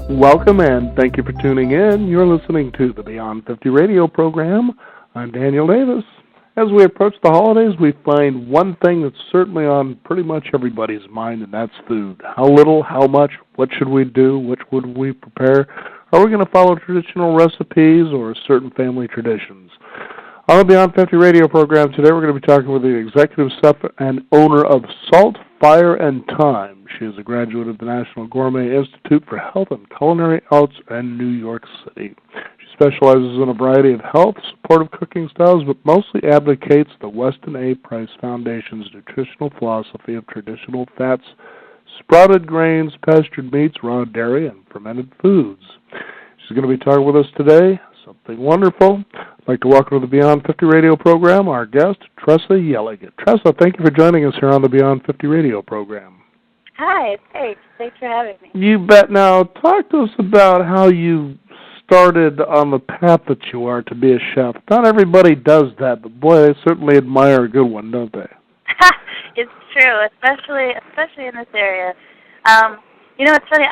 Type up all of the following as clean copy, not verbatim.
Welcome and thank you for tuning in. You're listening to the Beyond 50 radio program. I'm Daniel Davis. As we approach the holidays, we find one thing that's certainly on pretty much everybody's mind, and that's food. How little, how much, what should we do, what would we prepare? Are we going to follow traditional recipes or certain family traditions? On the Beyond 50 radio program today, we're going to be talking with the executive chef and owner of Salt, Fire, and Thyme. She is a graduate of the National Gourmet Institute for Health and Culinary Arts in New York City. She specializes in a variety of health, supportive cooking styles, but mostly advocates the Weston A. Price Foundation's nutritional philosophy of traditional fats, sprouted grains, pastured meats, raw dairy, and fermented foods. She's going to be talking with us today. Something wonderful. I'd like to welcome to the Beyond 50 radio program our guest, Tressa Yelligan. Tressa, thank you for joining us here on the Beyond 50 radio program. Hi, thanks. Thanks for having me. You bet. Now, talk to us about how you started on the path that you are to be a chef. Not everybody does that, but boy, they certainly admire a good one, don't they? It's true, especially in this area. It's funny,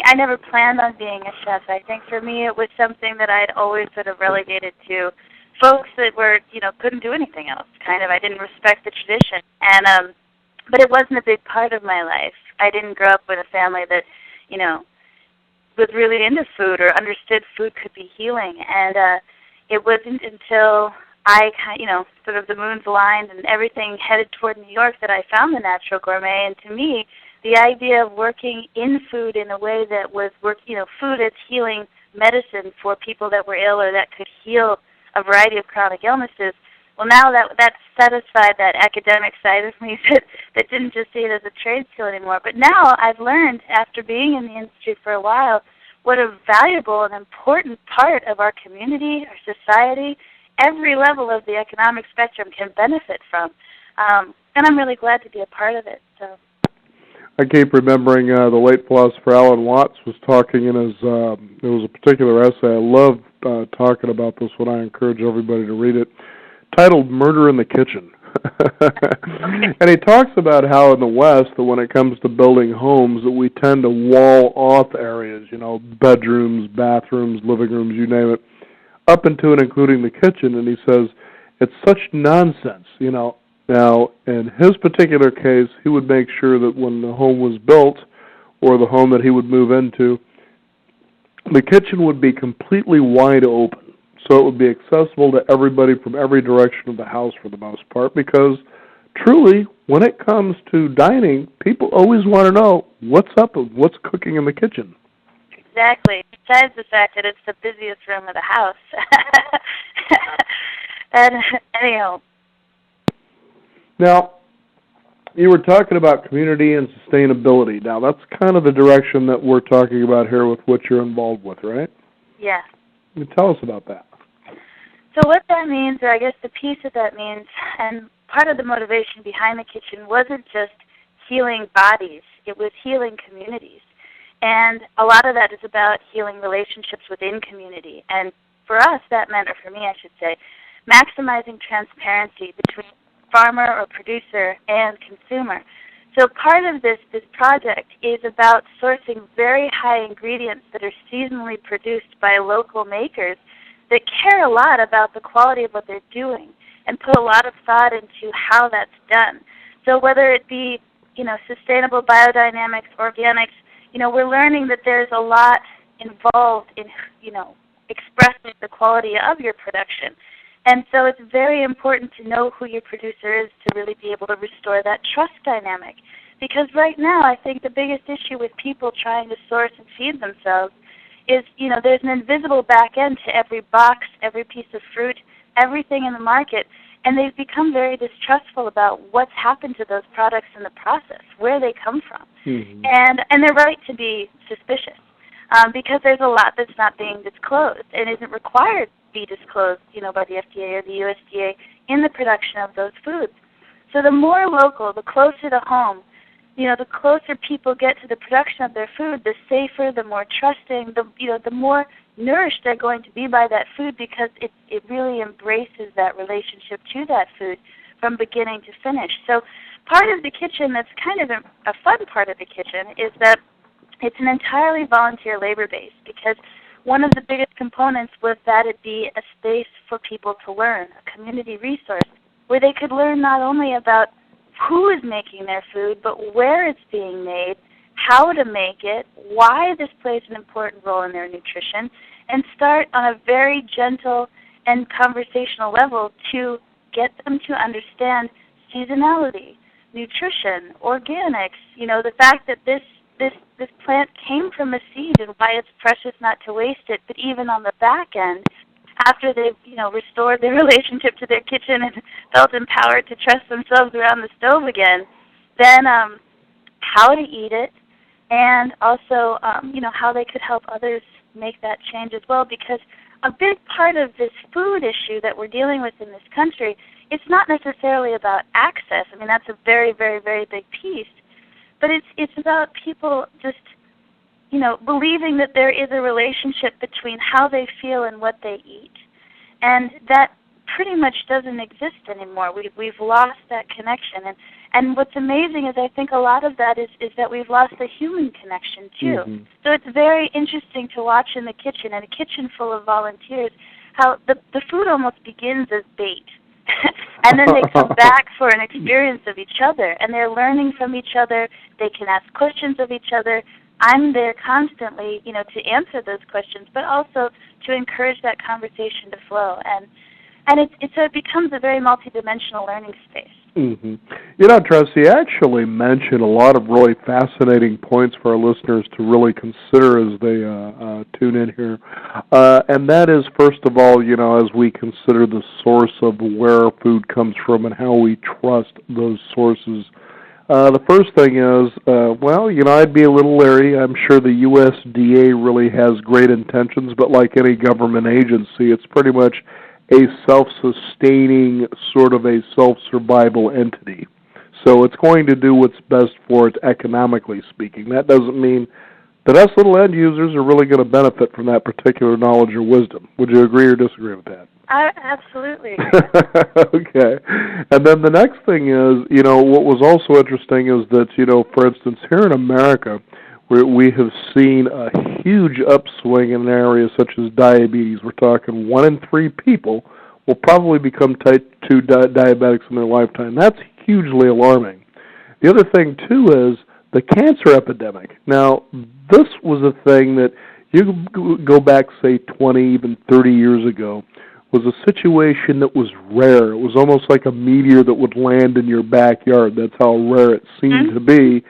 I never planned on being a chef. I think for me it was something that I'd always sort of relegated to folks that were, couldn't do anything else, kind of. I didn't respect the tradition. But it wasn't a big part of my life. I didn't grow up with a family that, was really into food or understood food could be healing. And it wasn't until I, sort of the moons aligned and everything headed toward New York that I found the Natural Gourmet. And to me, the idea of working in food in a way that was food as healing medicine for people that were ill or that could heal a variety of chronic illnesses. Well, now that satisfied that academic side of me that didn't just see it as a trade skill anymore. But now I've learned, after being in the industry for a while, what a valuable and important part of our community, our society, every level of the economic spectrum can benefit from. And I'm really glad to be a part of it. So. I keep remembering the late philosopher Alan Watts was talking in his, there was a particular essay, I love talking about this one, I encourage everybody to read it, titled Murder in the Kitchen. And he talks about how in the West, that when it comes to building homes, that we tend to wall off areas, bedrooms, bathrooms, living rooms, you name it, up into and including the kitchen. And he says, it's such nonsense, Now, in his particular case, he would make sure that when the home was built, or the home that he would move into, the kitchen would be completely wide open. So it would be accessible to everybody from every direction of the house for the most part, because truly, when it comes to dining, people always want to know what's up and what's cooking in the kitchen. Exactly. Besides the fact that it's the busiest room of the house. And anyhow. Now, you were talking about community and sustainability. Now, that's kind of the direction that we're talking about here with what you're involved with, right? Yeah. Tell us about that. So what that means, or I guess the piece that means, and part of the motivation behind the kitchen wasn't just healing bodies, it was healing communities. And a lot of that is about healing relationships within community. And for us, that meant, or for me I should say, maximizing transparency between farmer or producer and consumer. So part of this project is about sourcing very high ingredients that are seasonally produced by local makers that care a lot about the quality of what they're doing and put a lot of thought into how that's done. So whether it be, sustainable biodynamics, organics, we're learning that there's a lot involved in, expressing the quality of your production. And so it's very important to know who your producer is to really be able to restore that trust dynamic. Because right now, I think the biggest issue with people trying to source and feed themselves is, there's an invisible back end to every box, every piece of fruit, everything in the market, and they've become very distrustful about what's happened to those products in the process, where they come from. Mm-hmm. And they're right to be suspicious because there's a lot that's not being disclosed and isn't required be disclosed, by the FDA or the USDA in the production of those foods. So the more local, the closer to home, the closer people get to the production of their food, the safer, the more trusting, the more nourished they're going to be by that food because it really embraces that relationship to that food from beginning to finish. So part of the kitchen that's kind of a fun part of the kitchen is that It's an entirely volunteer labor base because one of the biggest components was that it be a space for people to learn, a community resource, where they could learn not only about who is making their food, but where it's being made, how to make it, why this plays an important role in their nutrition, and start on a very gentle and conversational level to get them to understand seasonality, nutrition, organics, the fact that this plant came from a seed and why it's precious not to waste it, but even on the back end, after they've, restored their relationship to their kitchen and felt empowered to trust themselves around the stove again, then how to eat it, and also, how they could help others make that change as well, because a big part of this food issue that we're dealing with in this country, it's not necessarily about access. I mean, that's a very, very, very big piece. But it's about people just, believing that there is a relationship between how they feel and what they eat. And that pretty much doesn't exist anymore. We've lost that connection. And what's amazing is I think a lot of that is that we've lost the human connection, too. Mm-hmm. So it's very interesting to watch in the kitchen, in a kitchen full of volunteers, how the food almost begins as bait. And then they come back for an experience of each other, and they're learning from each other. They can ask questions of each other. I'm there constantly, to answer those questions, but also to encourage that conversation to flow. And it becomes a very multidimensional learning space. Mm-hmm. Tracy, actually mentioned a lot of really fascinating points for our listeners to really consider as they tune in here. And that is, first of all, as we consider the source of where our food comes from and how we trust those sources. The first thing is, I'd be a little leery. I'm sure the USDA really has great intentions, but like any government agency, it's pretty much a self-sustaining, sort of a self-survival entity. So it's going to do what's best for it economically speaking. That doesn't mean that us little end users are really going to benefit from that particular knowledge or wisdom. Would you agree or disagree with that? I absolutely agree. Okay. And then the next thing is, what was also interesting is that, for instance, here in America, we have seen a huge upswing in areas such as diabetes. We're talking 1 in 3 people will probably become type 2 diabetics in their lifetime. That's hugely alarming. The other thing, too, is the cancer epidemic. Now, this was a thing that you go back, say, 20, even 30 years ago, was a situation that was rare. It was almost like a meteor that would land in your backyard. That's how rare it seemed to be.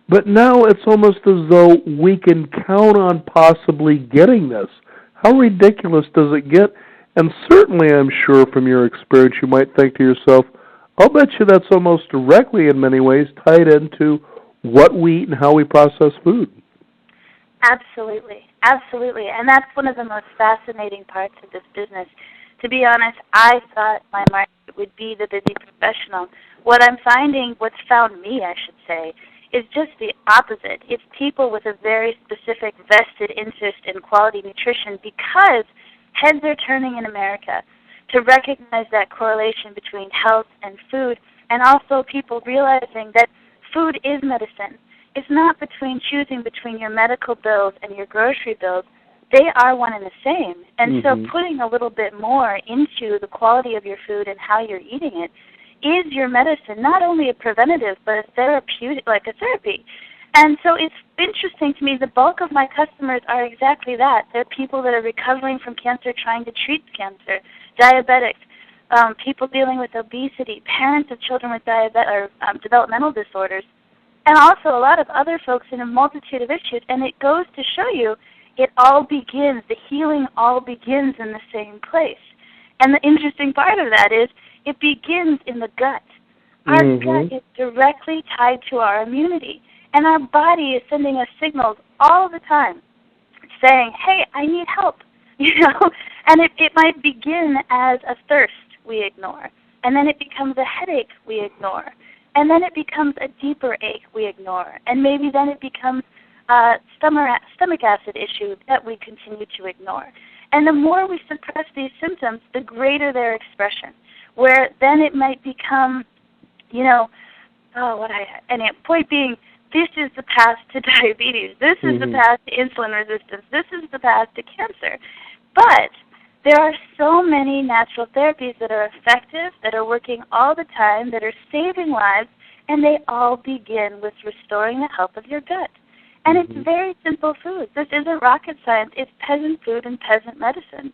But now it's almost as though we can count on possibly getting this. How ridiculous does it get? And certainly, I'm sure from your experience, you might think to yourself, I'll bet you that's almost directly in many ways tied into what we eat and how we process food. Absolutely. Absolutely. And that's one of the most fascinating parts of this business. To be honest, I thought my market would be the busy professional. What I'm finding, what's found me, I should say, is just the opposite. It's people with a very specific vested interest in quality nutrition because heads are turning in America to recognize that correlation between health and food, and also people realizing that food is medicine. It's not choosing between your medical bills and your grocery bills. They are one and the same. And so putting a little bit more into the quality of your food and how you're eating it is your medicine, not only a preventative, but a therapeutic, like a therapy. And so it's interesting to me, the bulk of my customers are exactly that. They're people that are recovering from cancer, trying to treat cancer, diabetics, people dealing with obesity, parents of children with developmental disorders, and also a lot of other folks in a multitude of issues. And it goes to show you it all begins, the healing all begins in the same place. And the interesting part of that is it begins in the gut. Our gut is directly tied to our immunity. And our body is sending us signals all the time saying, hey, I need help. And it might begin as a thirst we ignore. And then it becomes a headache we ignore. And then it becomes a deeper ache we ignore. And maybe then it becomes a stomach acid issue that we continue to ignore. And the more we suppress these symptoms, the greater their expression, where then it might become, point being, this is the path to diabetes. This is the path to insulin resistance. This is the path to cancer. But there are so many natural therapies that are effective, that are working all the time, that are saving lives, and they all begin with restoring the health of your gut. And it's very simple food. This isn't rocket science. It's peasant food and peasant medicine.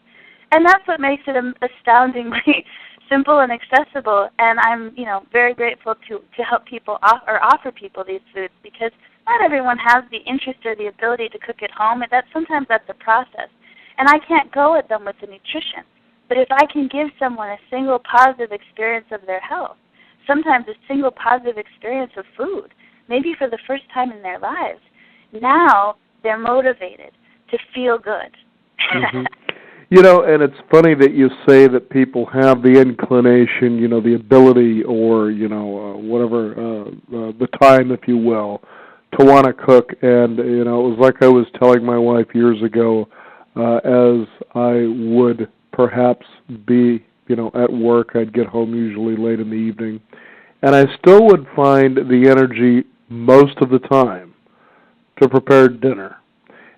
And that's what makes it astoundingly simple and accessible. And I'm, very grateful to help people offer people these foods, because not everyone has the interest or the ability to cook at home. And sometimes that's a process. And I can't go at them with the nutrition. But if I can give someone a single positive experience of their health, sometimes a single positive experience of food, maybe for the first time in their lives, now they're motivated to feel good. And it's funny that you say that people have the inclination, the ability, or, whatever, the time, if you will, to want to cook. And, it was like I was telling my wife years ago, as I would perhaps be, at work. I'd get home usually late in the evening, and I still would find the energy most of the time to prepare dinner.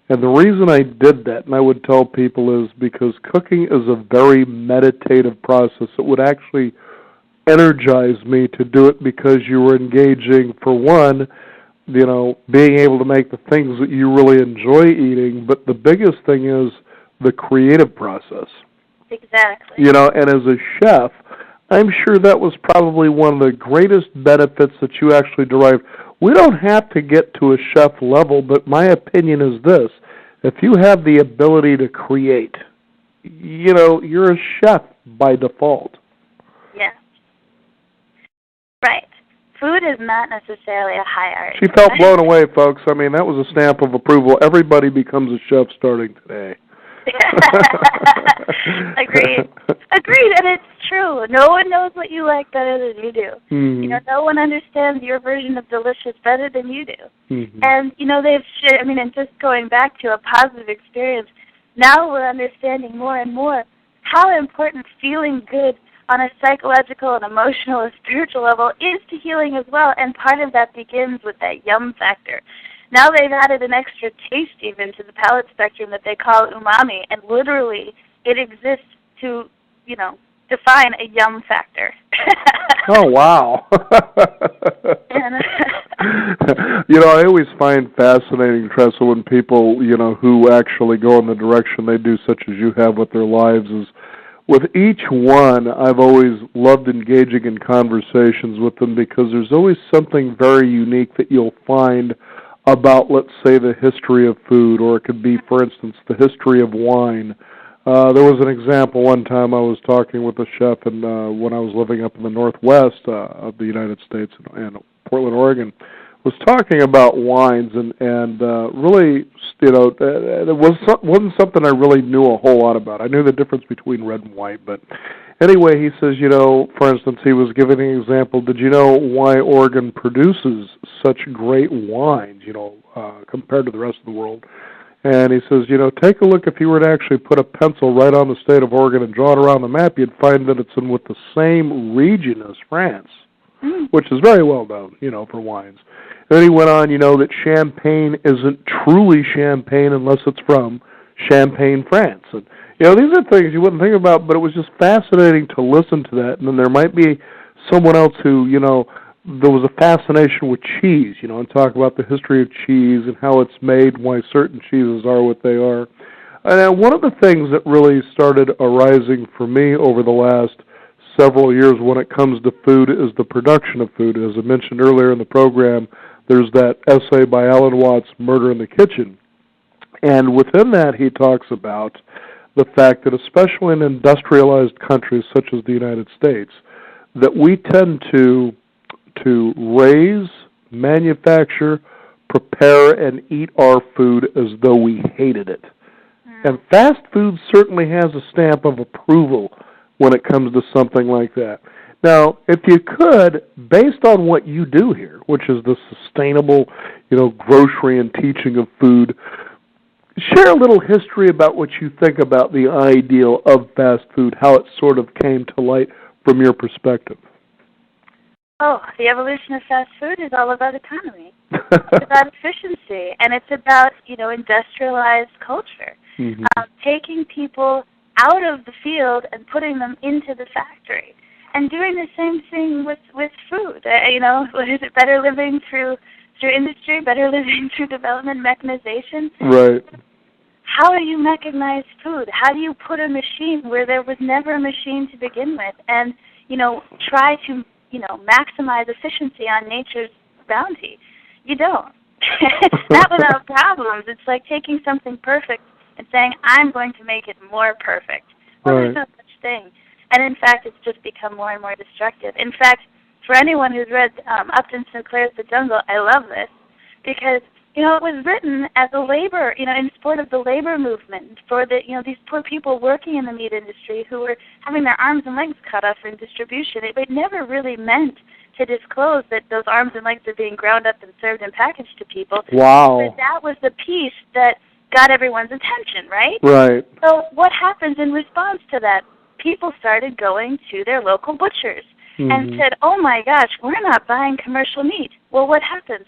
And the reason I did that, and I would tell people, is because cooking is a very meditative process. It would actually energize me to do it, because you were engaging, for one, being able to make the things that you really enjoy eating, but the biggest thing is the creative process. Exactly. And as a chef, I'm sure that was probably one of the greatest benefits that you actually derived. We don't have to get to a chef level, but my opinion is this: if you have the ability to create, you're a chef by default. Yes. Right. Food is not necessarily a hierarchy. She felt blown away, folks. I mean, that was a stamp of approval. Everybody becomes a chef starting today. Agreed. And it's true. No one knows what you like better than you do. No one understands your version of delicious better than you do. And, they've shared, and just going back to a positive experience, now we're understanding more and more how important feeling good on a psychological and emotional and spiritual level is to healing as well. And part of that begins with that yum factor. Now they've added an extra taste even to the palate spectrum that they call umami, and literally it exists to, define a yum factor. Oh, wow. I always find fascinating, Tressa, when people, who actually go in the direction they do, such as you have with their lives, is with each one, I've always loved engaging in conversations with them, because there's always something very unique that you'll find about, let's say, the history of food, or it could be, for instance, the history of wine. There was an example one time I was talking with a chef, and when I was living up in the northwest of the United States, in Portland, Oregon, was talking about wines, and really, it wasn't something I really knew a whole lot about. I knew the difference between red and white, but anyway, he says, for instance, he was giving an example. Did you know why Oregon produces such great wines, compared to the rest of the world? And he says, take a look. If you were to actually put a pencil right on the state of Oregon and draw it around the map, you'd find that it's in with the same region as France, which is very well known, for wines. Then he went on, that Champagne isn't truly Champagne unless it's from Champagne, France. And, these are things you wouldn't think about, but it was just fascinating to listen to that. And then there might be someone else who, there was a fascination with cheese, and talk about the history of cheese and how it's made and why certain cheeses are what they are. And one of the things that really started arising for me over the last several years when it comes to food is the production of food. As I mentioned earlier in the program, there's that essay by Alan Watts, Murder in the Kitchen. And within that, he talks about the fact that especially in industrialized countries such as the United States, that we tend to raise, manufacture, prepare, and eat our food as though we hated it. And fast food certainly has a stamp of approval when it comes to something like that. Now, if you could, based on what you do here, which is the sustainable, grocery and teaching of food, share a little history about what you think about the ideal of fast food, how it sort of came to light from your perspective. Oh, the evolution of fast food is all about economy. It's about efficiency, and it's about, industrialized culture. Mm-hmm. Taking people out of the field and putting them into the factory. And doing the same thing with food. What is it, better living through industry, better living through development, mechanization? Right. How do you mechanize food? How do you put a machine where there was never a machine to begin with? And, try to, maximize efficiency on nature's bounty? You don't. Not without problems. It's like taking something perfect and saying, I'm going to make it more perfect. Well, right. There's no such thing. And in fact, it's just become more and more destructive. In fact, for anyone who's read Upton Sinclair's The Jungle, I love this because, it was written as a labor, in support of the labor movement for these poor people working in the meat industry who were having their arms and legs cut off in distribution. It never really meant to disclose that those arms and legs are being ground up and served and packaged to people. Wow. But that was the piece that got everyone's attention, right? Right. So what happens in response to that? People started going to their local butchers and said, oh my gosh, we're not buying commercial meat. Well, what happens?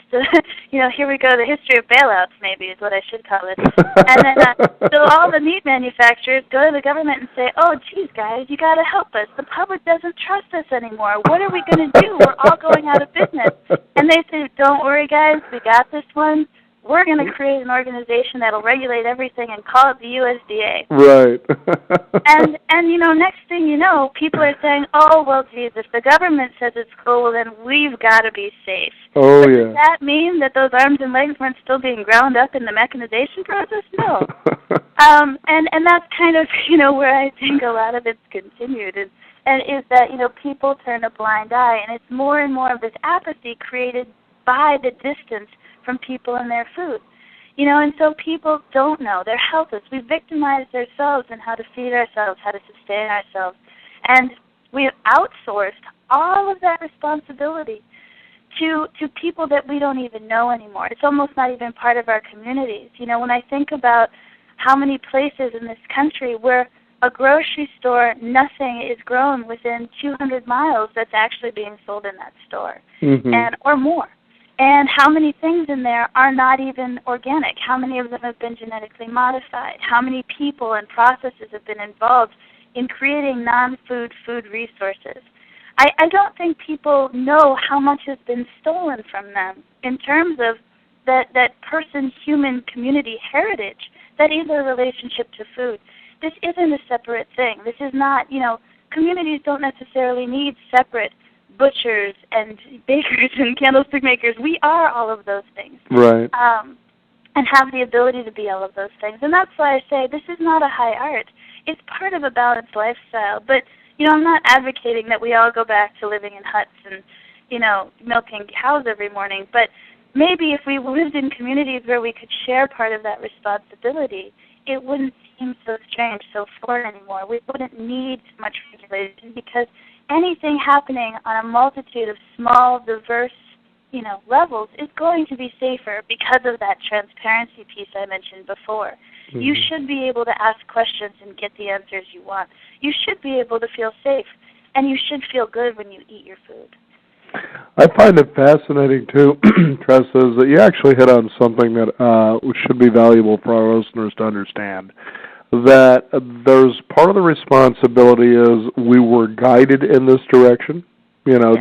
Here we go, the history of bailouts maybe is what I should call it. And then so all the meat manufacturers go to the government and say, oh, geez, guys, you got to help us. The public doesn't trust us anymore. What are we going to do? We're all going out of business. And they say, don't worry, guys, we got this one. We're going to create an organization that'll regulate everything and call it the USDA. Right. and next thing you know, people are saying, oh, well, geez, if the government says it's cool, then we've got to be safe. Oh, but yeah. Does that mean that those arms and legs weren't still being ground up in the mechanization process? No. And that's kind of, where I think a lot of it's continued and is that, people turn a blind eye, and it's more and more of this apathy created by the distance from people and their food. And so people don't know. They're helpless. We victimized ourselves in how to feed ourselves, how to sustain ourselves. And we've outsourced all of that responsibility to people that we don't even know anymore. It's almost not even part of our communities. When I think about how many places in this country where a grocery store, nothing is grown within 200 miles that's actually being sold in that store, or more. And how many things in there are not even organic? How many of them have been genetically modified? How many people and processes have been involved in creating non-food food resources? I don't think people know how much has been stolen from them in terms of that person's human community heritage that is their relationship to food. This isn't a separate thing. This is not, communities don't necessarily need separate butchers and bakers and candlestick makers. We are all of those things. Right. And have the ability to be all of those things. And that's why I say this is not a high art. It's part of a balanced lifestyle. But, I'm not advocating that we all go back to living in huts and, milking cows every morning. But maybe if we lived in communities where we could share part of that responsibility, it wouldn't seem so strange, so foreign anymore. We wouldn't need much regulation because anything happening on a multitude of small, diverse, levels is going to be safer because of that transparency piece I mentioned before. Mm-hmm. You should be able to ask questions and get the answers you want. You should be able to feel safe, and you should feel good when you eat your food. I find it fascinating, too, Tressa, is that you actually hit on something that should be valuable for our listeners to understand. That there's part of the responsibility is we were guided in this direction,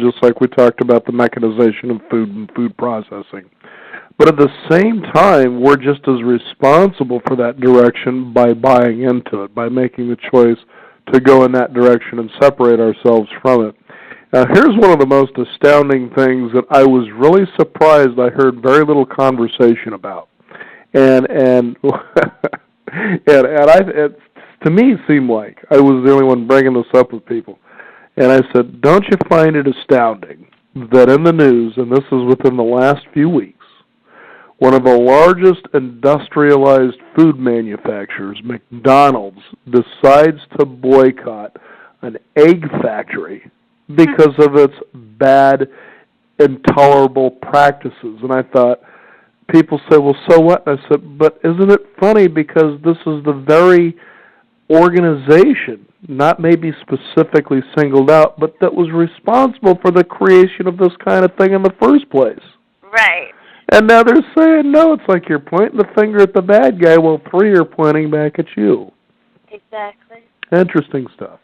just like we talked about the mechanization of food and food processing. But at the same time, we're just as responsible for that direction by buying into it, by making the choice to go in that direction and separate ourselves from it. Now, here's one of the most astounding things that I was really surprised I heard very little conversation about. And it, to me, seemed like I was the only one bringing this up with people. And I said, don't you find it astounding that in the news, and this is within the last few weeks, one of the largest industrialized food manufacturers, McDonald's, decides to boycott an egg factory because of its bad, intolerable practices. And I thought, people say, well, so what? And I said, but isn't it funny because this is the very organization not maybe specifically singled out, but that was responsible for the creation of this kind of thing in the first place. Right. And now they're saying, no, it's like you're pointing the finger at the bad guy while three are pointing back at you. Exactly. Interesting stuff.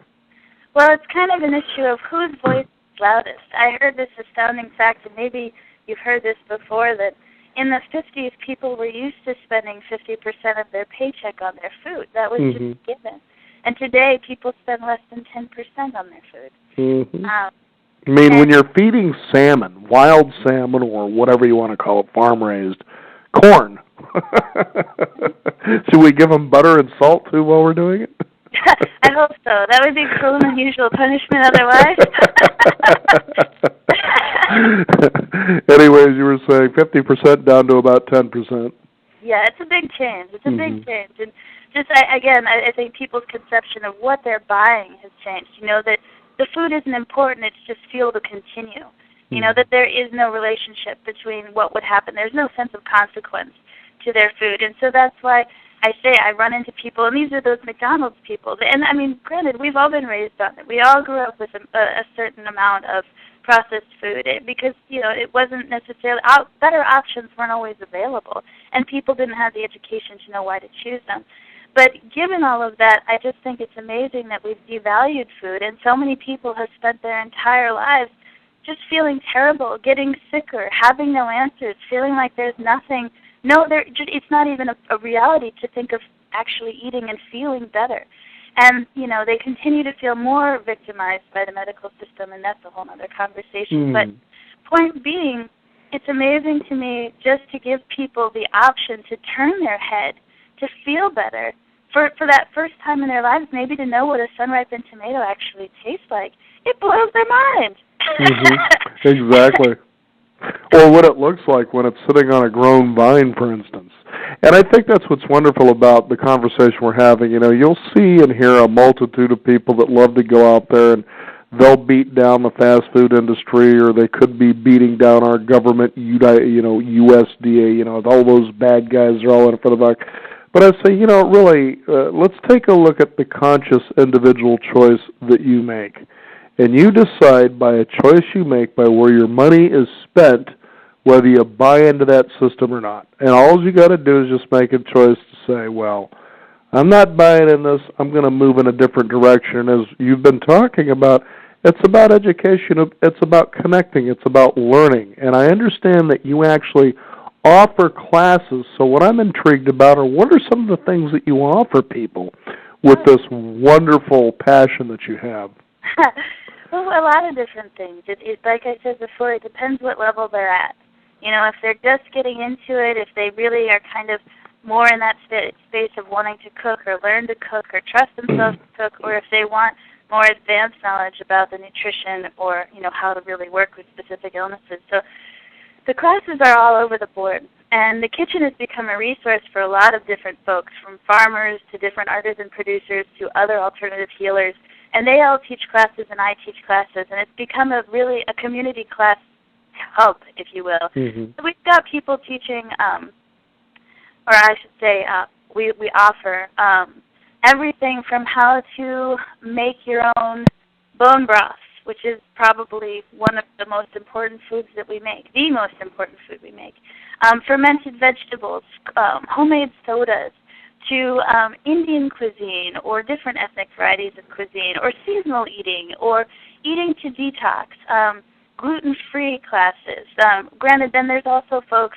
Well, it's kind of an issue of whose voice is loudest. I heard this astounding fact, and maybe you've heard this before, that in the 50s, people were used to spending 50% of their paycheck on their food. That was just given. And today, people spend less than 10% on their food. I mean, when you're feeding salmon, wild salmon, or whatever you want to call it, farm-raised, corn, should we give them butter and salt, too, while we're doing it? I hope so. That would be cruel and unusual punishment otherwise. Anyways, you were saying 50% down to about 10%. Yeah, it's a big change. It's a big change. And just, I think people's conception of what they're buying has changed. You know, that the food isn't important, it's just fuel to continue. You know, that there is no relationship between what would happen. There's no sense of consequence to their food. And so that's why I say I run into people, and these are those McDonald's people. And, I mean, granted, we've all been raised on it. We all grew up with a certain amount of processed food because, you know, it wasn't necessarily, better options weren't always available, and people didn't have the education to know why to choose them. But given all of that, I just think it's amazing that we've devalued food, and so many people have spent their entire lives just feeling terrible, getting sicker, having no answers, feeling like there's nothing. No, it's not even a reality to think of actually eating and feeling better. And, you know, they continue to feel more victimized by the medical system, and that's a whole other conversation. But point being, it's amazing to me just to give people the option to turn their head, to feel better, for that first time in their lives, maybe to know what a sun-ripened tomato actually tastes like. It blows their mind. Exactly. Or what it looks like when it's sitting on a grown vine, for instance. And I think that's what's wonderful about the conversation we're having. You know, you'll see and hear a multitude of people that love to go out there and they'll beat down the fast food industry, or they could be beating down our government, USDA, you know, all those bad guys are all in it for the buck. But I say, you know, really, let's take a look at the conscious individual choice that you make. And you decide by a choice you make by where your money is spent, whether you buy into that system or not. And all you got to do is just make a choice to say, well, I'm not buying in this. I'm going to move in a different direction. As you've been talking about, it's about education. It's about connecting. It's about learning. And I understand that you actually offer classes. So what I'm intrigued about are what are some of the things that you offer people with this wonderful passion that you have? Well, a lot of different things. It, like I said before, it depends what level they're at. You know, if they're just getting into it, if they really are kind of more in that space of wanting to cook or learn to cook or trust themselves to cook, or if they want more advanced knowledge about the nutrition or, you know, how to really work with specific illnesses. So the classes are all over the board. And the kitchen has become a resource for a lot of different folks, from farmers to different artisan producers to other alternative healers. And they all teach classes, and I teach classes, and it's become a community class hub, if you will. So we've got people teaching, or I should say, we offer everything from how to make your own bone broth, which is probably one of the most important foods that we make, the most important food we make, fermented vegetables, homemade sodas, to Indian cuisine or different ethnic varieties of cuisine, or seasonal eating, or eating to detox, gluten-free classes. Granted, then there's also folks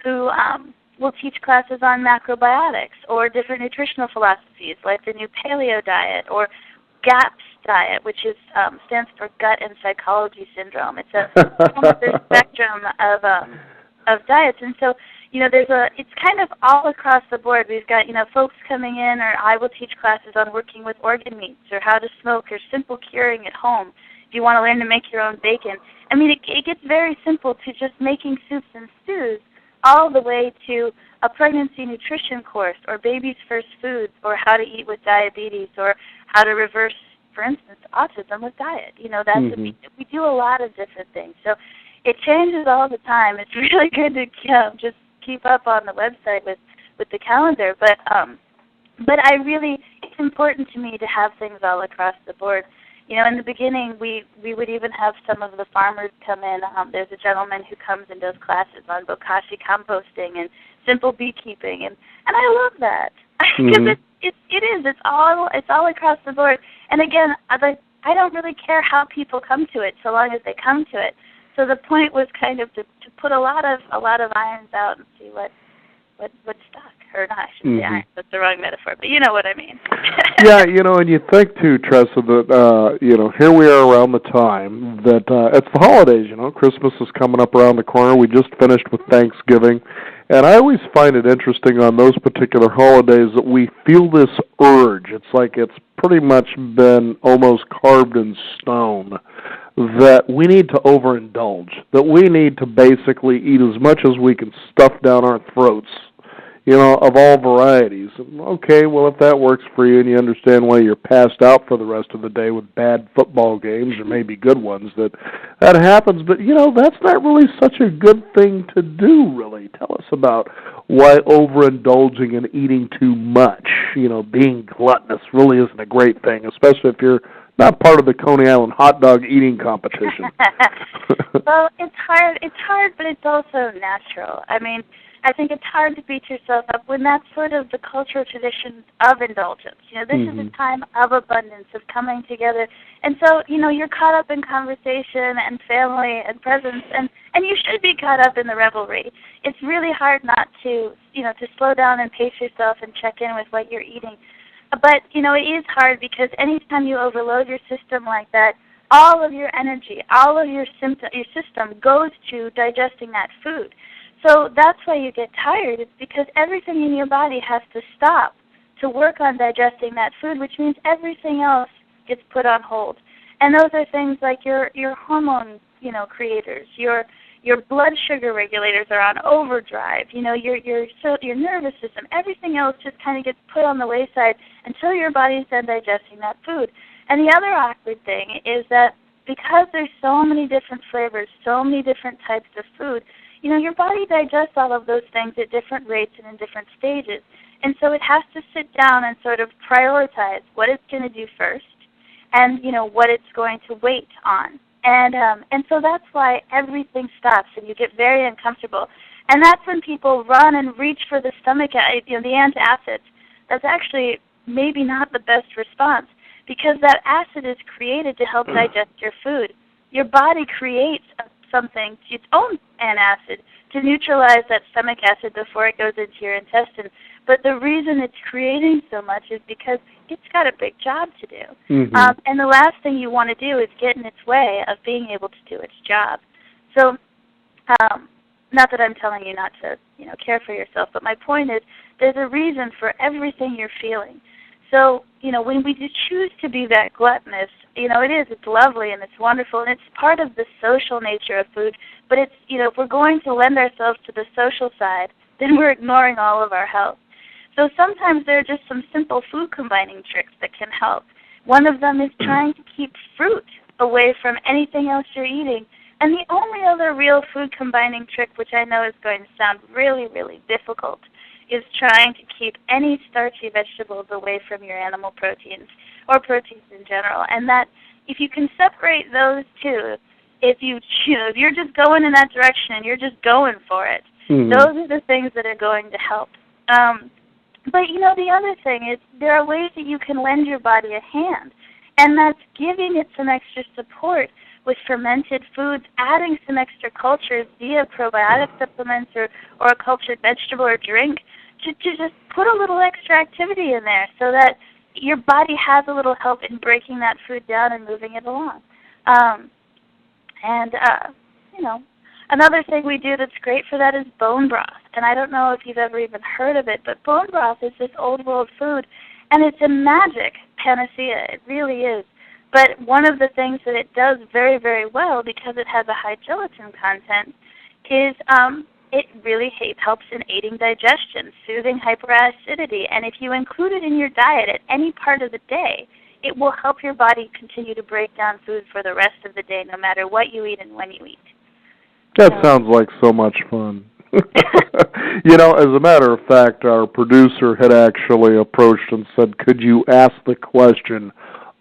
who will teach classes on macrobiotics or different nutritional philosophies, like the new paleo diet or GAPS diet, which is stands for Gut and Psychology Syndrome. It's a whole other spectrum of diets, and so, you know, it's kind of all across the board. We've got, you know, folks coming in, or I will teach classes on working with organ meats, or how to smoke, or simple curing at home. If you want to learn to make your own bacon, I mean, it gets very simple, to just making soups and stews, all the way to a pregnancy nutrition course, or baby's first foods, or how to eat with diabetes, or how to reverse, for instance, autism with diet. You know, that's we do a lot of different things. So it changes all the time. It's really good to just keep up on the website with the calendar. But I really, it's it's important to me to have things all across the board. You know, in the beginning, we would even have some of the farmers come in. There's a gentleman who comes and does classes on bokashi composting and simple beekeeping, and I love that because it's all across the board. And again, I don't really care how people come to it, so long as they come to it. So the point was kind of to put a lot of irons out and see what stuck. Or not, I shouldn't say iron, that's the wrong metaphor, but you know what I mean. Yeah, you know, and you think too, Tressa, that you know, here we are around the time that it's the holidays. You know, Christmas is coming up around the corner. We just finished with Thanksgiving, and I always find it interesting on those particular holidays that we feel this urge. It's like it's pretty much been almost carved in stone that we need to overindulge, that we need to basically eat as much as we can stuff down our throats, you know, of all varieties. Okay, well, if that works for you and you understand why you're passed out for the rest of the day with bad football games, or maybe good ones, that happens. But, you know, that's not really such a good thing to do, really. Tell us about why overindulging and eating too much, you know, being gluttonous really isn't a great thing, especially if you're not part of the Coney Island hot dog eating competition. Well, it's hard, but it's also natural. I mean, I think it's hard to beat yourself up when that's sort of the cultural tradition of indulgence. You know, this is a time of abundance, of coming together. And so, you know, you're caught up in conversation and family and presence, and you should be caught up in the revelry. It's really hard not to, you know, to slow down and pace yourself and check in with what you're eating. But, you know, it is hard because anytime you overload your system like that, all of your energy, all of your system goes to digesting that food. So that's why you get tired. It's because everything in your body has to stop to work on digesting that food, which means everything else gets put on hold. And those are things like your hormone, you know, creators, your blood sugar regulators are on overdrive. You know, your nervous system, everything else just kind of gets put on the wayside until your body's done digesting that food. And the other awkward thing is that because there's so many different flavors, so many different types of food, you know, your body digests all of those things at different rates and in different stages. And so it has to sit down and sort of prioritize what it's going to do first and, you know, what it's going to wait on. And so that's why everything stops and you get very uncomfortable. And that's when people run and reach for the stomach, you know, the antacids. That's actually maybe not the best response because that acid is created to help digest your food. Your body creates something, its own antacid, to neutralize that stomach acid before it goes into your intestine. But the reason it's creating so much is because it's got a big job to do. And the last thing you want to do is get in its way of being able to do its job. So, not that I'm telling you not to, you know, care for yourself, but my point is there's a reason for everything you're feeling. So, you know, when we do choose to be that gluttonous, you know, it's lovely and it's wonderful and it's part of the social nature of food, but it's, you know, if we're going to lend ourselves to the social side, then we're ignoring all of our health. So sometimes there are just some simple food combining tricks that can help. One of them is trying to keep fruit away from anything else you're eating. And the only other real food combining trick, which I know is going to sound really, really difficult, is trying to keep any starchy vegetables away from your animal proteins or proteins in general. And that if you can separate those two, if you're just going in that direction and you're just going for it, those are the things that are going to help. But, you know, the other thing is there are ways that you can lend your body a hand, and that's giving it some extra support with fermented foods, adding some extra cultures via probiotic supplements or a cultured vegetable or drink to just put a little extra activity in there so that your body has a little help in breaking that food down and moving it along. You know, another thing we do that's great for that is bone broth. And I don't know if you've ever even heard of it, but bone broth is this old world food, and it's a magic panacea. It really is. But one of the things that it does very, very well, because it has a high gelatin content, is it really helps in aiding digestion, soothing hyperacidity. And if you include it in your diet at any part of the day, it will help your body continue to break down food for the rest of the day, no matter what you eat and when you eat. That sounds like so much fun. You know, as a matter of fact, our producer had actually approached and said, could you ask the question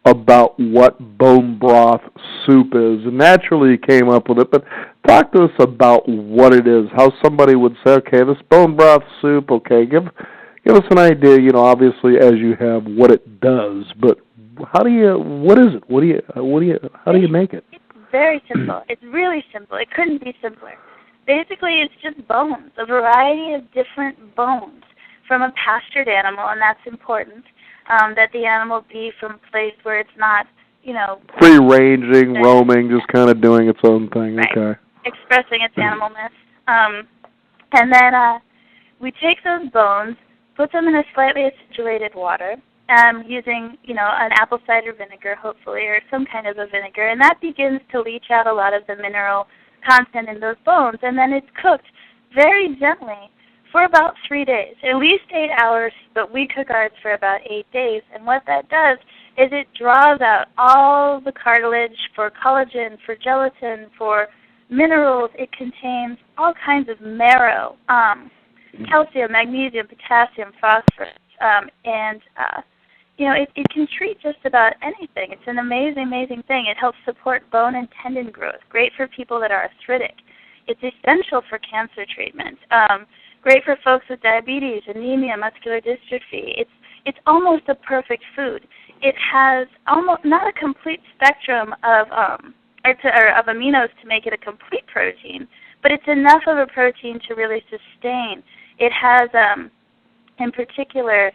about what bone broth soup is? And naturally he came up with it, but talk to us about what it is, how somebody would say, okay, this bone broth soup, okay, give us an idea, you know, obviously as you have what it does, but what is it? How do you make it? It's very simple. It's really simple. It couldn't be simpler. Basically, it's just bones, a variety of different bones from a pastured animal, and that's important, that the animal be from a place where it's not, you know... free-ranging, roaming, just kind of doing its own thing, right. Okay. Expressing its animalness. And then we take those bones, put them in a slightly acidulated water, using, you know, an apple cider vinegar, hopefully, or some kind of a vinegar, and that begins to leach out a lot of the mineral content in those bones, and then it's cooked very gently for about 3 days, at least 8 hours, but we cook ours for about 8 days, and what that does is it draws out all the cartilage for collagen, for gelatin, for minerals. It contains all kinds of marrow, calcium, magnesium, potassium, phosphorus, and you know, it can treat just about anything. It's an amazing, amazing thing. It helps support bone and tendon growth. Great for people that are arthritic. It's essential for cancer treatment. Great for folks with diabetes, anemia, muscular dystrophy. It's almost a perfect food. It has almost not a complete spectrum of aminos to make it a complete protein, but it's enough of a protein to really sustain. It has, in particular,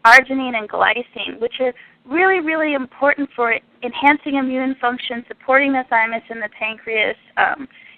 arginine and glycine, which are really, really important for enhancing immune function, supporting the thymus and the pancreas,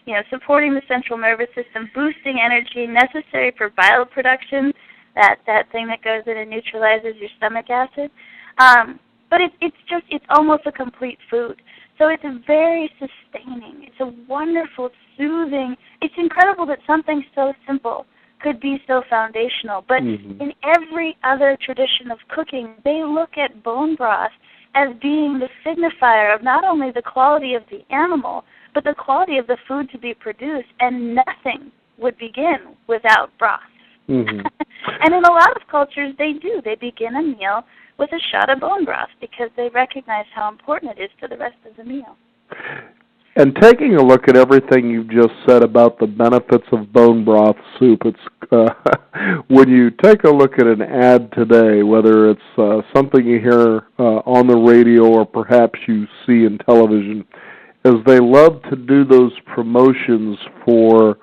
you know, supporting the central nervous system, boosting energy, necessary for bile production, that thing that goes in and neutralizes your stomach acid. But it's almost a complete food. So it's very sustaining. It's a wonderful, soothing. It's incredible that something so simple could be so foundational. But in every other tradition of cooking, they look at bone broth as being the signifier of not only the quality of the animal, but the quality of the food to be produced, and nothing would begin without broth. And in a lot of cultures, they do. They begin a meal with a shot of bone broth because they recognize how important it is to the rest of the meal. And taking a look at everything you've just said about the benefits of bone broth soup, it's when you take a look at an ad today, whether it's something you hear on the radio or perhaps you see in television, is they love to do those promotions for,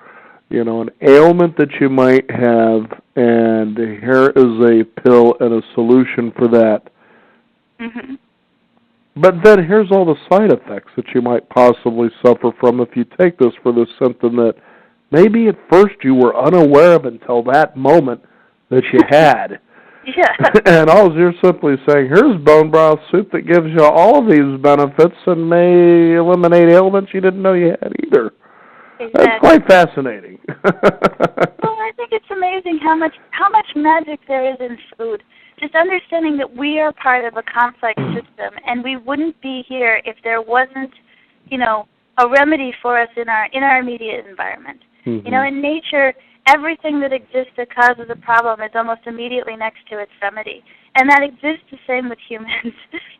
you know, an ailment that you might have, and here is a pill and a solution for that. But then here's all the side effects that you might possibly suffer from if you take this for the symptom that maybe at first you were unaware of until that moment that you had. And all you're simply saying, here's bone broth soup that gives you all these benefits and may eliminate ailments you didn't know you had either. That's quite fascinating. Well, I think it's amazing how much magic there is in food. Just understanding that we are part of a complex system, and we wouldn't be here if there wasn't, you know, a remedy for us in our immediate environment. You know, in nature, everything that exists that causes a problem is almost immediately next to its remedy, and that exists the same with humans.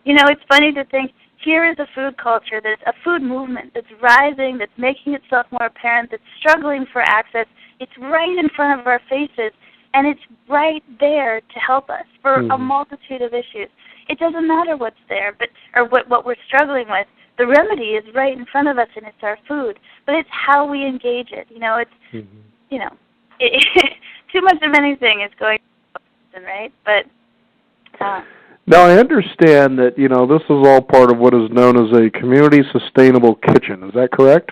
You know, it's funny to think here is a food culture, that's a food movement that's rising, that's making itself more apparent, that's struggling for access. It's right in front of our faces, and it's right there to help us for a multitude of issues. It doesn't matter what's there, or what we're struggling with. The remedy is right in front of us, and it's our food. But it's how we engage it. You know, it's you know, too much of anything is going on, right? But now I understand that, you know, this is all part of what is known as a community sustainable kitchen. Is that correct?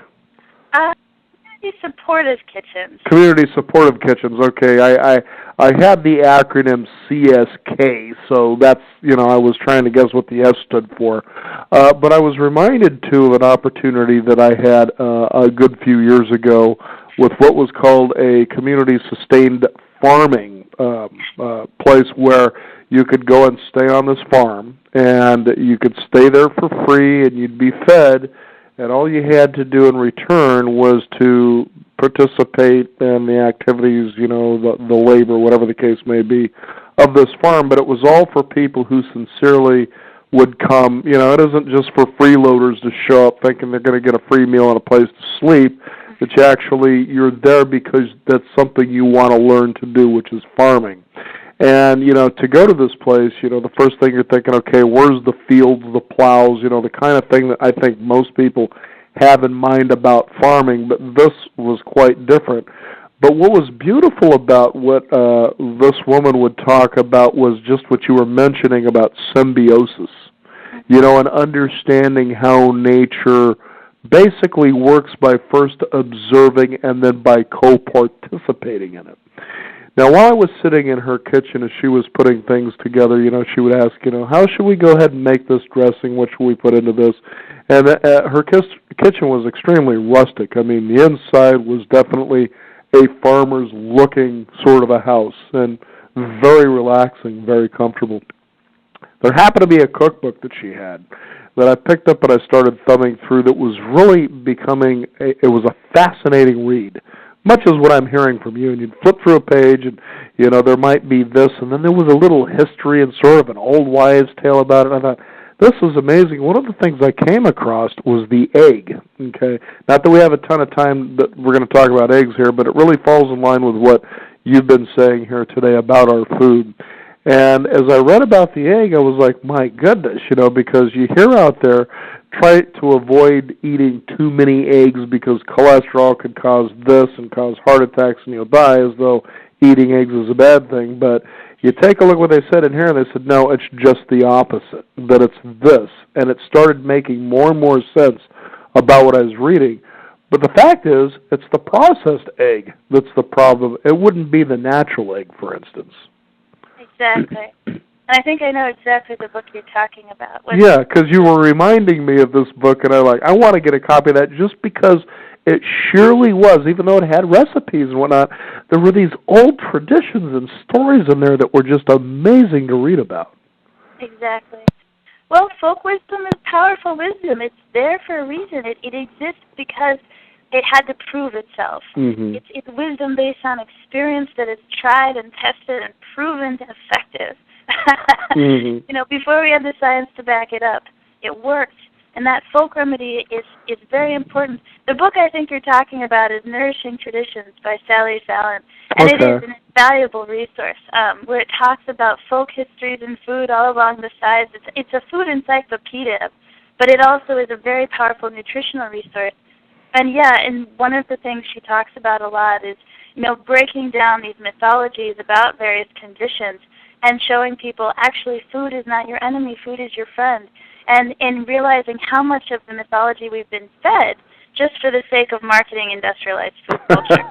Community supportive kitchens. Community supportive kitchens. Okay, I had the acronym CSK, so that's, you know, I was trying to guess what the S stood for. But I was reminded, too, of an opportunity that I had a good few years ago with what was called a community-sustained farming place where you could go and stay on this farm, and you could stay there for free, and you'd be fed, and all you had to do in return was to participate in the activities, the labor, whatever the case may be, of this farm. But it was all for people who sincerely would come. It isn't just for freeloaders to show up thinking they're going to get a free meal and a place to sleep. You're there because that's something you want to learn to do, which is farming. And, to go to this place, the first thing you're thinking, okay, where's the fields, the plows, the kind of thing that I think most people have in mind about farming, but this was quite different. But what was beautiful about what this woman would talk about was just what you were mentioning about symbiosis, and understanding how nature basically works by first observing and then by co-participating in it. Now, while I was sitting in her kitchen as she was putting things together, she would ask, how should we go ahead and make this dressing? What should we put into this? And her kitchen was extremely rustic. I mean, the inside was definitely a farmer's looking sort of a house, and very relaxing, very comfortable. There happened to be a cookbook that she had that I picked up and I started thumbing through that was really becoming, it was a fascinating read, much as what I'm hearing from you. And you'd flip through a page and, there might be this, and then there was a little history and sort of an old wives' tale about it. And I thought, this is amazing. One of the things I came across was the egg, okay? Not that we have a ton of time that we're going to talk about eggs here, but it really falls in line with what you've been saying here today about our food. And as I read about the egg, I was like, my goodness, because you hear out there, try to avoid eating too many eggs because cholesterol could cause this and cause heart attacks and you'll die, as though eating eggs is a bad thing. But you take a look at what they said in here, and they said, no, it's just the opposite, that it's this. And it started making more and more sense about what I was reading. But the fact is, it's the processed egg that's the problem. It wouldn't be the natural egg, for instance. Exactly. And I think I know exactly the book you're talking about. Yeah, because you were reminding me of this book, and I want to get a copy of that just because it surely was, even though it had recipes and whatnot, there were these old traditions and stories in there that were just amazing to read about. Exactly. Well, folk wisdom is powerful wisdom. It's there for a reason. It exists because it had to prove itself. Mm-hmm. It's wisdom based on experience that is tried and tested and proven effective. Mm-hmm. Before we had the science to back it up, it worked. And that folk remedy is very important. The book I think you're talking about is Nourishing Traditions by Sally Fallon. And It is an invaluable resource where it talks about folk histories and food all along the sides. It's a food encyclopedia, but it also is a very powerful nutritional resource. And one of the things she talks about a lot is, breaking down these mythologies about various conditions and showing people actually food is not your enemy, food is your friend. And realizing how much of the mythology we've been fed just for the sake of marketing industrialized food culture.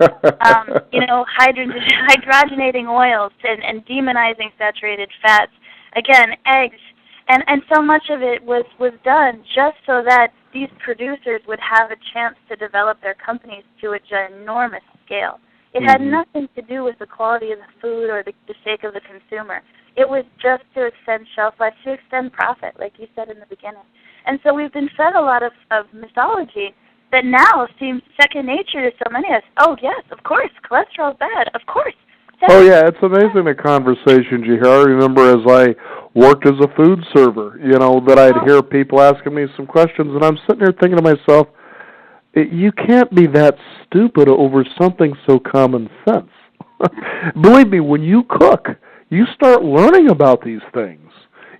Hydrogenating oils and demonizing saturated fats. Again, eggs. And so much of it was done just so that these producers would have a chance to develop their companies to a ginormous scale. It had nothing to do with the quality of the food or the sake of the consumer. It was just to extend shelf life, to extend profit, like you said in the beginning. And so we've been fed a lot of mythology that now seems second nature to so many of us. Oh, yes, of course, cholesterol's bad, of course. Oh, yeah, it's amazing the conversations you hear. I remember as I worked as a food server, that I'd hear people asking me some questions, and I'm sitting there thinking to myself, you can't be that stupid over something so common sense. Believe me, when you cook, you start learning about these things.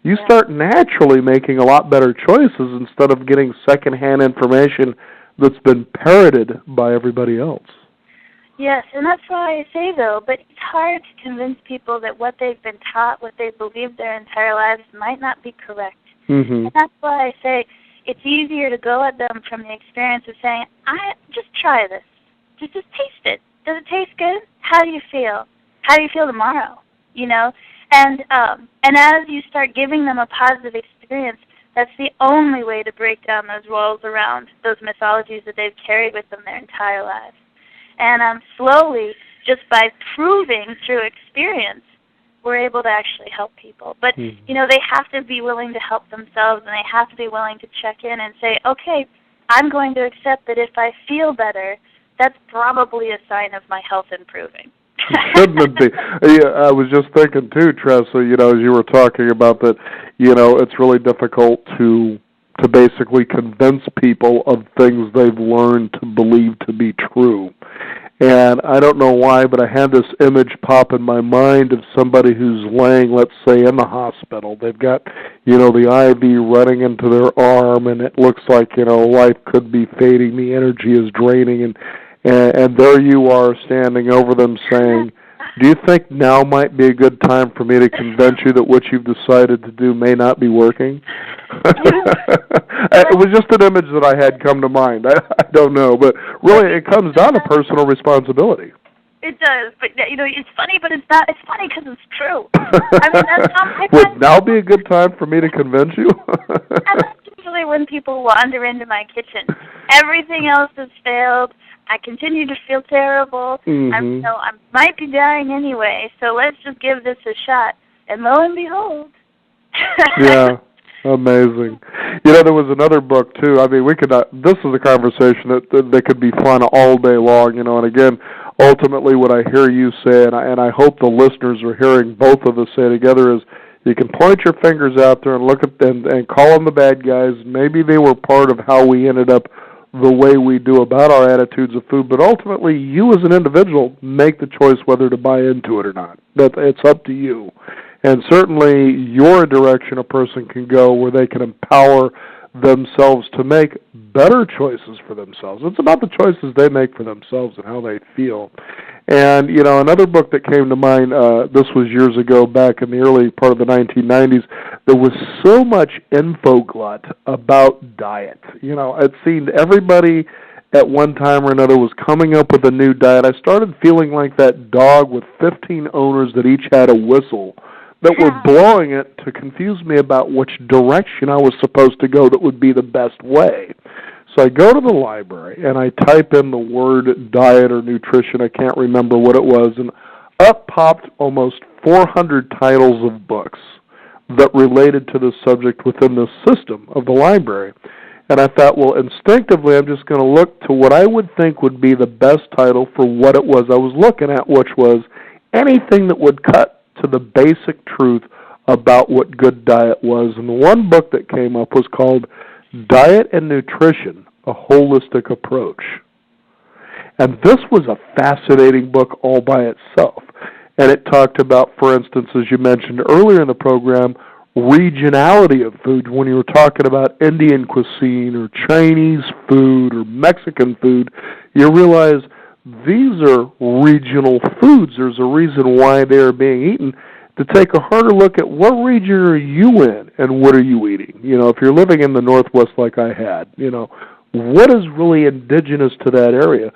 You start naturally making a lot better choices instead of getting secondhand information that's been parroted by everybody else. Yes, and that's why I say, though, but it's hard to convince people that what they've been taught, what they've believed their entire lives might not be correct. Mm-hmm. And that's why I say it's easier to go at them from the experience of saying, just try this. Just taste it. Does it taste good? How do you feel? How do you feel tomorrow? And as you start giving them a positive experience, that's the only way to break down those walls around those mythologies that they've carried with them their entire lives. And slowly, just by proving through experience, we're able to actually help people. But, they have to be willing to help themselves, and they have to be willing to check in and say, okay, I'm going to accept that if I feel better, that's probably a sign of my health improving. Shouldn't it be? Yeah, I was just thinking too, Tressa, as you were talking about that, it's really difficult to basically convince people of things they've learned to believe to be true. And I don't know why, but I had this image pop in my mind of somebody who's laying, let's say, in the hospital. They've got, the IV running into their arm, and it looks like, life could be fading, the energy is draining, and there you are standing over them saying, do you think now might be a good time for me to convince you that what you've decided to do may not be working? It was just an image that I had come to mind. I don't know, but really it comes down to personal responsibility. It does, but it's funny, but it's not. It's funny because it's true. I mean, that's how would now be a good time for me to convince you? And that's usually when people wander into my kitchen. Everything else has failed. I continue to feel terrible. Mm-hmm. I might be dying anyway, so let's just give this a shot. And lo and behold. Yeah, amazing. There was another book, too. I mean, we could this is a conversation that could be fun all day long, and again, ultimately what I hear you say, and I hope the listeners are hearing both of us say together, is you can point your fingers out there and look at them and call them the bad guys. Maybe they were part of how we ended up the way we do about our attitudes of food, but ultimately you as an individual make the choice whether to buy into it or not. It's up to you. And certainly you're a direction a person can go where they can empower themselves to make better choices for themselves. It's about the choices they make for themselves and how they feel. And, another book that came to mind, this was years ago, back in the early part of the 1990s, there was so much info glut about diet. It seemed everybody at one time or another was coming up with a new diet. I started feeling like that dog with 15 owners that each had a whistle that were blowing it to confuse me about which direction I was supposed to go that would be the best way. So I go to the library, and I type in the word diet or nutrition. I can't remember what it was, and up popped almost 400 titles of books that related to the subject within the system of the library. And I thought, well, instinctively, I'm just going to look to what I would think would be the best title for what it was I was looking at, which was anything that would cut to the basic truth about what good diet was. And the one book that came up was called Diet and Nutrition, A Holistic Approach. And this was a fascinating book all by itself. And it talked about, for instance, as you mentioned earlier in the program, regionality of food. When you were talking about Indian cuisine or Chinese food or Mexican food, you realize these are regional foods. There's a reason why they are being eaten. To take a harder look at what region are you in and what are you eating. If you're living in the Northwest like I had, what is really indigenous to that area?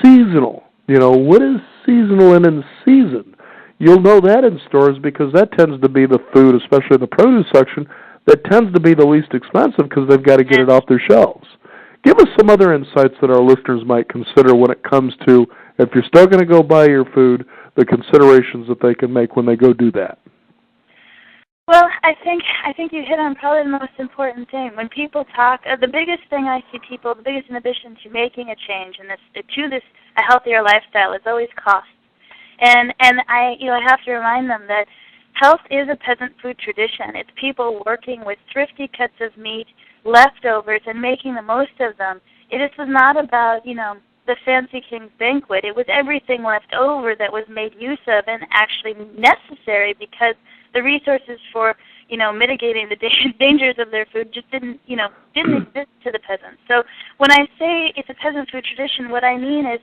Seasonal. What is seasonal and in season? You'll know that in stores because that tends to be the food, especially in the produce section, that tends to be the least expensive because they've got to get it off their shelves. Give us some other insights that our listeners might consider when it comes to, if you're still going to go buy your food, the considerations that they can make when they go do that. Well, I think you hit on probably the most important thing. When people talk, the biggest thing I see people, the biggest inhibition to making a change and a healthier lifestyle is always cost. And I have to remind them that health is a peasant food tradition. It's people working with thrifty cuts of meat, leftovers, and making the most of them. It was not about, the fancy king's banquet. It was everything left over that was made use of and actually necessary because the resources for, mitigating the dangers of their food just didn't exist to the peasants. So when I say it's a peasant food tradition, what I mean is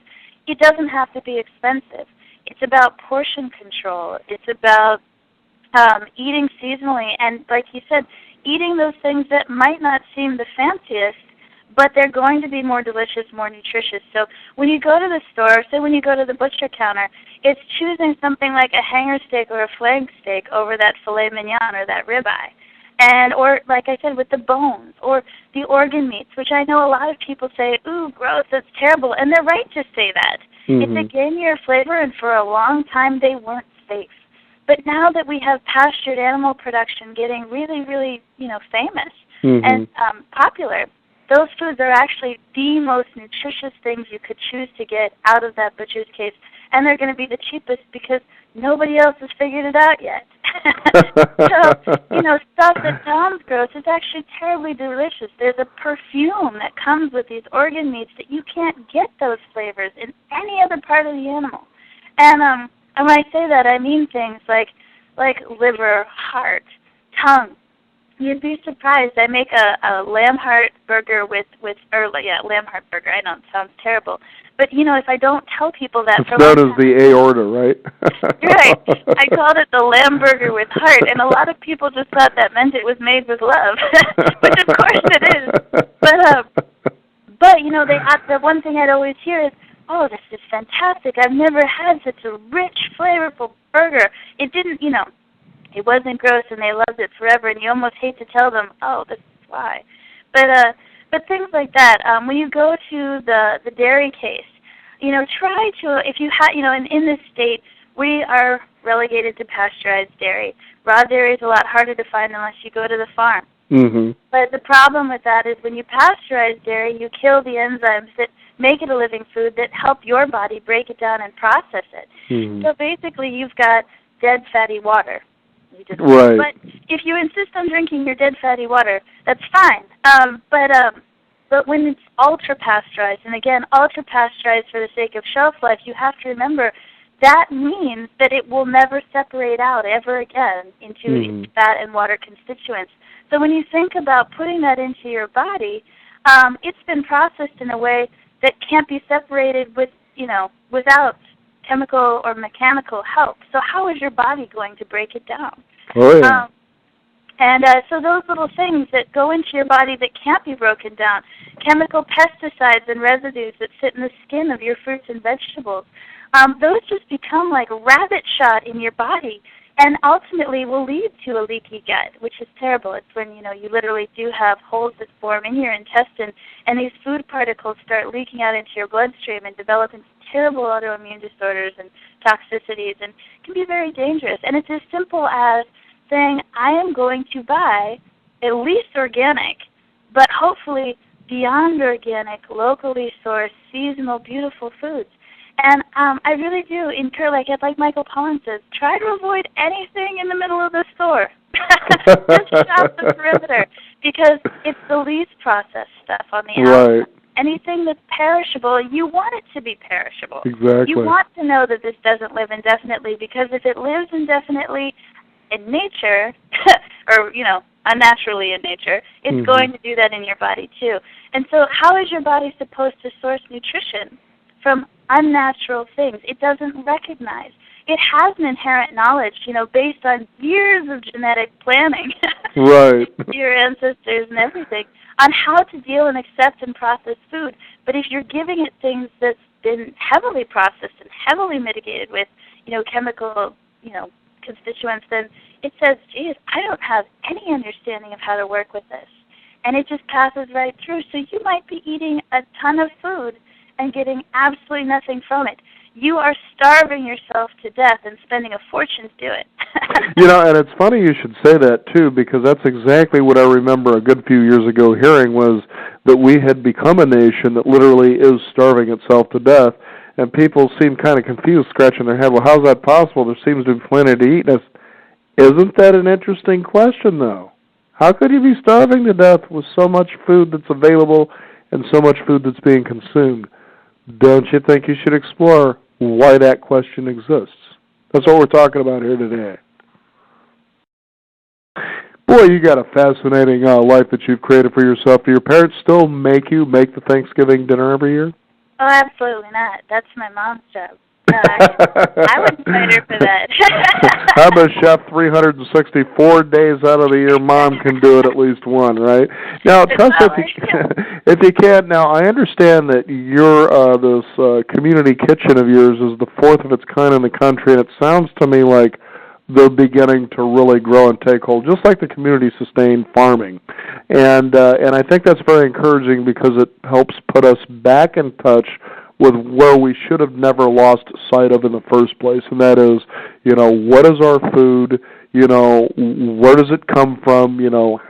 it doesn't have to be expensive. It's about portion control. It's about eating seasonally and, like you said, eating those things that might not seem the fanciest, but they're going to be more delicious, more nutritious. So when you go to the store, say when you go to the butcher counter, it's choosing something like a hanger steak or a flank steak over that filet mignon or that ribeye. Or, like I said, with the bones or the organ meats, which I know a lot of people say, ooh, gross, that's terrible. And they're right to say that. Mm-hmm. It's a gamier flavor, and for a long time they weren't safe. But now that we have pastured animal production getting really, really, famous mm-hmm. and popular, those foods are actually the most nutritious things you could choose to get out of that butcher's case, and they're going to be the cheapest because nobody else has figured it out yet. So, stuff that sounds gross is actually terribly delicious. There's a perfume that comes with these organ meats that you can't get those flavors in any other part of the animal. And when I say that, I mean things like liver, heart, tongue. You'd be surprised. I make a lamb heart burger lamb heart burger. I know it sounds terrible. But, if I don't tell people that... It's known as the aorta, right? Right. I called it the lamb burger with heart, and a lot of people just thought that meant it was made with love, which of course it is. But the one thing I'd always hear is, oh, this is fantastic. I've never had such a rich, flavorful burger. It didn't, it wasn't gross, and they loved it forever, and you almost hate to tell them, oh, this is why. But things like that. When you go to the dairy case, try to, if you have, in this state, we are relegated to pasteurized dairy. Raw dairy is a lot harder to find unless you go to the farm. Mm-hmm. But the problem with that is when you pasteurize dairy, you kill the enzymes that make it a living food that help your body break it down and process it. Mm-hmm. So basically, you've got dead fatty water. Right. But if you insist on drinking your dead fatty water, that's fine. But when it's ultra-pasteurized, and again, ultra-pasteurized for the sake of shelf life, you have to remember that means that it will never separate out ever again into its fat and water constituents. So when you think about putting that into your body, it's been processed in a way that can't be separated without chemical or mechanical help. So how is your body going to break it down? Oh, yeah. So those little things that go into your body that can't be broken down, chemical pesticides and residues that sit in the skin of your fruits and vegetables, those just become like rabbit shot in your body and ultimately will lead to a leaky gut, which is terrible. It's when, you literally do have holes that form in your intestine, and these food particles start leaking out into your bloodstream and developing terrible autoimmune disorders and toxicities, and can be very dangerous. And it's as simple as saying, I am going to buy at least organic, but hopefully beyond organic, locally sourced, seasonal, beautiful foods. And I really do encourage, like Michael Pollan says, try to avoid anything in the middle of the store. Just shop the perimeter, because it's the least processed stuff on the outside. Right. Anything that's perishable, you want it to be perishable. Exactly. You want to know that this doesn't live indefinitely, because if it lives indefinitely in nature, or, unnaturally in nature, it's going to do that in your body too. And so how is your body supposed to source nutrition from unnatural things? It doesn't recognize. It has an inherent knowledge, based on years of genetic planning, right, your ancestors and everything, on how to deal and accept and process food. But if you're giving it things that's been heavily processed and heavily mitigated with, chemical, constituents, then it says, geez, I don't have any understanding of how to work with this. And it just passes right through. So you might be eating a ton of food and getting absolutely nothing from it. You are starving yourself to death and spending a fortune to do it. And it's funny you should say that, too, because that's exactly what I remember a good few years ago hearing, was that we had become a nation that literally is starving itself to death. And people seem kind of confused, scratching their head. Well, how's that possible? There seems to be plenty to eat. Isn't that an interesting question, though? How could you be starving to death with so much food that's available and so much food that's being consumed? Don't you think you should explore why that question exists? That's what we're talking about here today. Boy, you got a fascinating life that you've created for yourself. Do your parents still make the Thanksgiving dinner every year? Oh, absolutely not. That's my mom's job. I wouldn't fight her for that. I'm a chef 364 days out of the year. Mom can do it at least one, right? Now, Tessa, if you can, now I understand that your this community kitchen of yours is the fourth of its kind in the country, and it sounds to me like they're beginning to really grow and take hold, just like the community-sustained farming. And I think that's very encouraging, because it helps put us back in touch with where we should have never lost sight of in the first place, and that is, what is our food, where does it come from,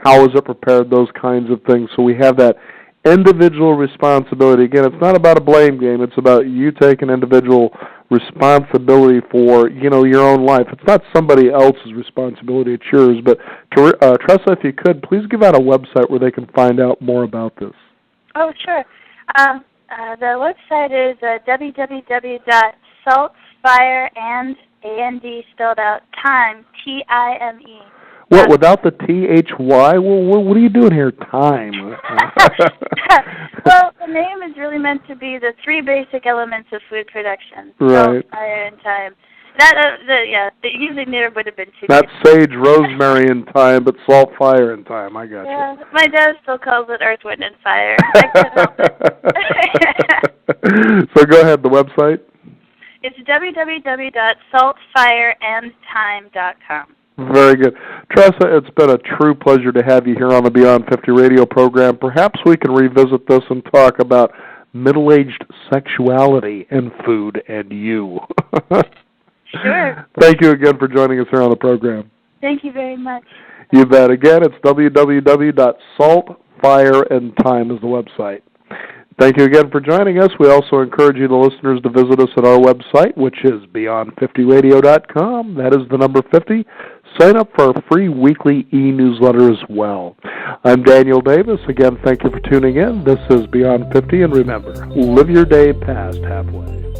how is it prepared, those kinds of things, so we have that individual responsibility. Again, it's not about a blame game. It's about you taking individual responsibility for, your own life. It's not somebody else's responsibility. It's yours. But, Tressa, if you could, please give out a website where they can find out more about this. Oh, sure. The website is www.saltfireand, A-N-D spelled out, time, T-I-M-E. What, without the T-H-Y? Well, what are you doing here, time? Well, the name is really meant to be the three basic elements of food production. Right. Salt, fire, and time. Using there would have been too Not sage, rosemary, and thyme, but salt, fire, and thyme. I got you. Yeah, my dad still calls it earth, wind, and fire. I can't help it. So go ahead, the website? It's www.saltfireandtime.com. Very good. Tressa, it's been a true pleasure to have you here on the Beyond 50 radio program. Perhaps we can revisit this and talk about middle-aged sexuality in food and you. Sure. Thank you again for joining us here on the program. Thank you very much. You bet. Again, it's www.saltfireandtime is the website. Thank you again for joining us. We also encourage you, the listeners, to visit us at our website, which is beyond50radio.com. That is the number 50. Sign up for our free weekly e-newsletter as well. I'm Daniel Davis. Again, thank you for tuning in. This is Beyond 50, and remember, live your day past halfway.